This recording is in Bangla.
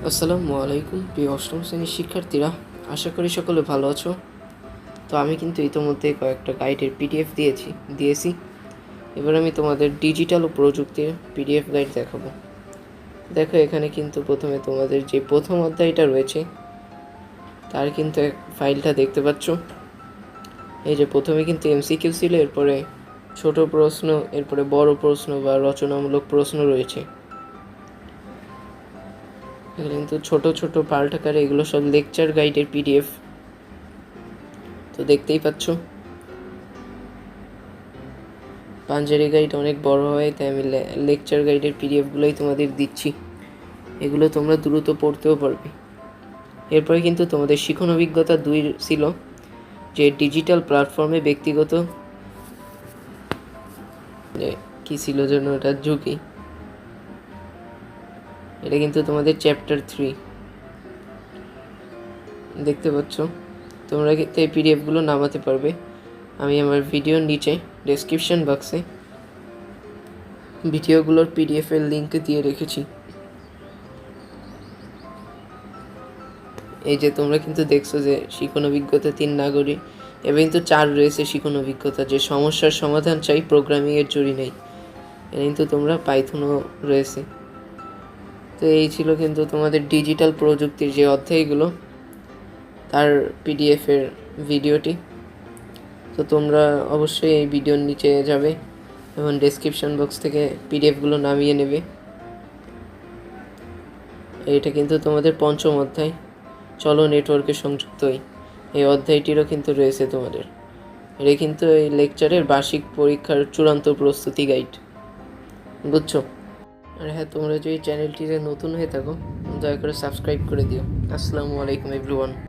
আসসালামু আলাইকুম প্রিয় অষ্টম শ্রেণীর শিক্ষার্থীরা, আশা করি সকলে ভালো আছো। তো আমি কিন্তু ইতোমধ্যে কয়েকটা গাইডের দিয়েছি। এবার আমি তোমাদের ডিজিটাল ও প্রযুক্তির পিডিএফ গাইড দেখাবো। দেখো, এখানে কিন্তু প্রথমে তোমাদের যে প্রথম অধ্যায়টা রয়েছে তার কিন্তু এক ফাইলটা দেখতে পাচ্ছ। এই যে প্রথমে কিন্তু এমসিকিউ ছিল, এরপরে ছোট প্রশ্ন, এরপরে বড় প্রশ্ন বা রচনামূলক প্রশ্ন রয়েছে। কিন্তু ছোট ছোট পার্ট আকারে এগুলো সব লেকচার গাইডের পিডিএফ। তো দেখতেই পাচ্ছ, পাঞ্জারি গাইড অনেক বড় হয়, তাই আমি লেকচার গাইডের পিডিএফগুলোই তোমাদের দিচ্ছি। এগুলো তোমরা দ্রুত পড়তেও পারবে। এরপরে কিন্তু তোমাদের শিখন অভিজ্ঞতা 2 ছিল, যে ডিজিটাল প্ল্যাটফর্মে ব্যক্তিগত কি ছিল যেন এটা ঝুঁকি। এটা কিন্তু তোমাদের চ্যাপ্টার 3 দেখতে পাচ্ছ। তোমরা কিন্তু এই পিডিএফগুলো নামাতে পারবে। আমি আমার ভিডিওর নিচে ডেসক্রিপশন বক্সে ভিডিওগুলোর পিডিএফের লিঙ্ক দিয়ে রেখেছি। এই যে তোমরা কিন্তু দেখছো যে শিখন অভিজ্ঞতা 3 নাগরিক, এবার কিন্তু 4 রয়েছে শিখন অভিজ্ঞতা, যে সমস্যার সমাধান চাই, প্রোগ্রামিংয়ের জুড়ি নেই। এটা কিন্তু তোমরা পাইথনও রয়েছে। তো এই ছিল কিন্তু তোমাদের ডিজিটাল প্রযুক্তির যে অধ্যায়গুলো, তার পিডিএফের ভিডিওটি। তো তোমরা অবশ্যই এই ভিডিওর নিচে যাবে এবং ডেসক্রিপশন বক্স থেকে পিডিএফগুলো নামিয়ে নেবে। এটা কিন্তু তোমাদের পঞ্চম অধ্যায়, চলো নেটওয়ার্কে সংযুক্ত হই। এই অধ্যায়টিরও কিন্তু রয়েছে তোমাদের। এটা কিন্তু এই লেকচারের বার্ষিক পরীক্ষার চূড়ান্ত প্রস্তুতি গাইড, বুঝছো? আর হ্যাঁ, তোমরা যদি চ্যানেলটিতে নতুন হয়ে থাকো, দয়া করে সাবস্ক্রাইব করে দিও। আসসালামু আলাইকুম এভরিওয়ান।